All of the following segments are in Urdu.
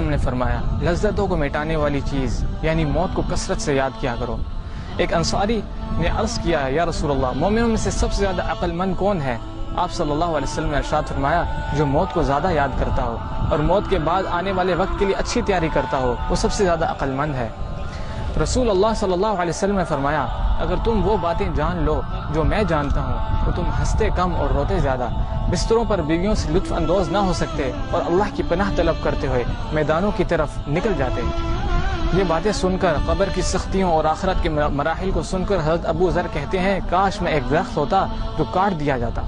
نے فرمایا لذتوں کو مٹانے والی چیز یعنی موت کو کثرت سے یاد کیا کرو۔ ایک انصاری نے عرض کیا یا رسول اللہ مومنوں میں سے سب سے زیادہ عقل مند کون ہے؟ آپ صلی اللہ علیہ وسلم نے ارشاد فرمایا جو موت کو زیادہ یاد کرتا ہو اور موت کے بعد آنے والے وقت کے لیے اچھی تیاری کرتا ہو وہ سب سے زیادہ عقل مند ہے۔ رسول اللہ صلی اللہ علیہ وسلم نے فرمایا اگر تم وہ باتیں جان لو جو میں جانتا ہوں تو تم ہنستے کم اور روتے زیادہ، بستروں پر بیویوں سے لطف اندوز نہ ہو سکتے اور اللہ کی پناہ طلب کرتے ہوئے میدانوں کی طرف نکل جاتے۔ یہ باتیں سن کر قبر کی سختیوں اور آخرت کے مراحل کو سن کر حضرت ابو ذر کہتے ہیں کاش میں ایک درخت ہوتا جو کاٹ دیا جاتا۔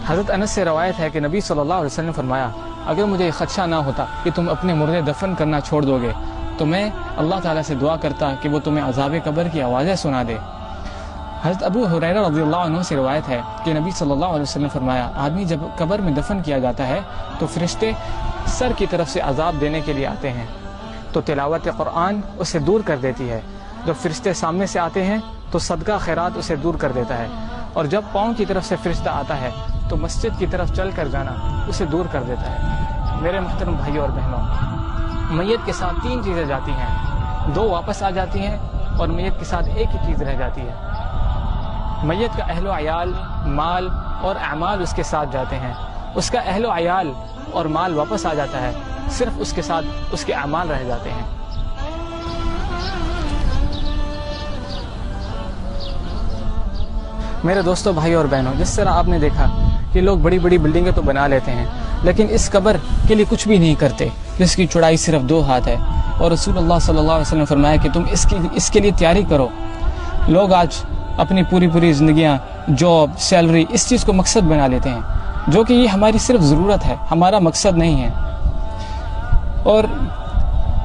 حضرت انس سے روایت ہے کہ نبی صلی اللہ علیہ وسلم نے فرمایا اگر مجھے خدشہ نہ ہوتا کہ تم اپنے مردے دفن کرنا چھوڑ دو گے تو میں اللہ تعالیٰ سے دعا کرتا کہ وہ تمہیں عذاب قبر کی آوازیں سنا دے۔ حضرت ابو ہریرہ رضی اللہ عنہ سے روایت ہے کہ نبی صلی اللہ علیہ وسلم نے فرمایا آدمی جب قبر میں دفن کیا جاتا ہے تو فرشتے سر کی طرف سے عذاب دینے کے لیے آتے ہیں تو تلاوت قرآن اسے دور کر دیتی ہے، جب فرشتے سامنے سے آتے ہیں تو صدقہ خیرات اسے دور کر دیتا ہے، اور جب پاؤں کی طرف سے فرشتہ آتا ہے تو مسجد کی طرف چل کر جانا اسے دور کر دیتا ہے۔ میرے محترم بھائیوں اور بہنوں، میت کے ساتھ 3 چیزیں جاتی ہیں، 2 واپس آ جاتی ہیں اور میت کے ساتھ ایک ہی چیز رہ جاتی ہے۔ میت کا اہل و عیال، مال اور اعمال اس کے ساتھ جاتے ہیں، اس کا اہل و عیال اور مال واپس آ جاتا ہے، صرف اس کے ساتھ اس کے اعمال رہ جاتے ہیں۔ میرے دوستوں بھائیوں اور بہنوں، جس طرح آپ نے دیکھا کہ لوگ بڑی بڑی بلڈنگیں تو بنا لیتے ہیں لیکن اس قبر کے لیے کچھ بھی نہیں کرتے جس کی چوڑائی صرف 2 ہاتھ ہے، اور رسول اللہ صلی اللہ علیہ وسلم نے فرمایا کہ تم اس کے لیے تیاری کرو۔ لوگ آج اپنی پوری زندگیاں جاب، سیلری اس چیز کو مقصد بنا لیتے ہیں جو کہ یہ ہماری صرف ضرورت ہے، ہمارا مقصد نہیں ہے، اور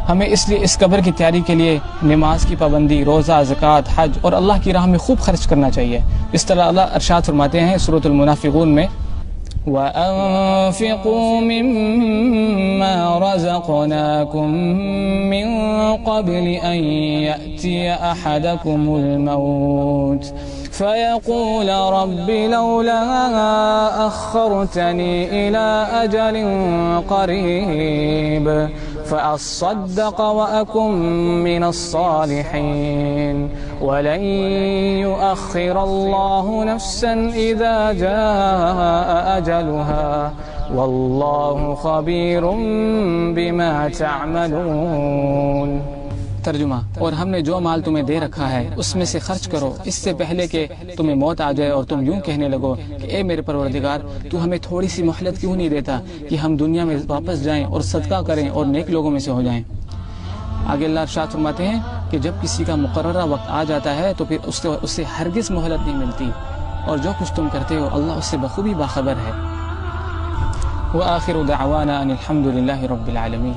ہمیں اس لیے اس قبر کی تیاری کے لیے نماز کی پابندی، روزہ، زکوٰۃ، حج اور اللہ کی راہ میں خوب خرچ کرنا چاہیے۔ اس طرح اللہ ارشاد فرماتے ہیں سورۃ المنافقون میں وَأَنفِقُوا مِمَّا رَزَقْنَاكُم مِّن قَبْلِ أَن يَأْتِيَ أَحَدَكُمُ الْمَوْتُ فَيَقُولَ رَبِّ لَوْلَا أَخَّرْتَنِي إِلَىٰ أَجَلٍ قَرِيبٍ فَأَصَّدَّقَ وَأَكُن مِّنَ الصَّالِحِينَ وَلَن يُؤَخِّرَ اللَّهُ نَفْسًا إِذَا جَاءَ أَجَلُهَا وَاللَّهُ خَبِيرٌ بِمَا تَعْمَلُونَ۔ ترجمہ، اور ہم نے جو مال تمہیں دے رکھا ہے اس میں سے خرچ کرو اس سے پہلے کہ تمہیں موت آ جائے اور تم یوں کہنے لگو کہ اے میرے پروردگار تو ہمیں تھوڑی سی مہلت کیوں نہیں دیتا کہ ہم دنیا میں واپس جائیں اور صدقہ کریں اور نیک لوگوں میں سے ہو جائیں۔ آگے اللہ ارشاد فرماتے ہیں کہ جب کسی کا مقررہ وقت آ جاتا ہے تو پھر اس سے ہرگز مہلت نہیں ملتی، اور جو کچھ تم کرتے ہو اللہ اس سے بخوبی باخبر ہے۔ وآخر دعوانا ان الحمد للہ رب العالمین۔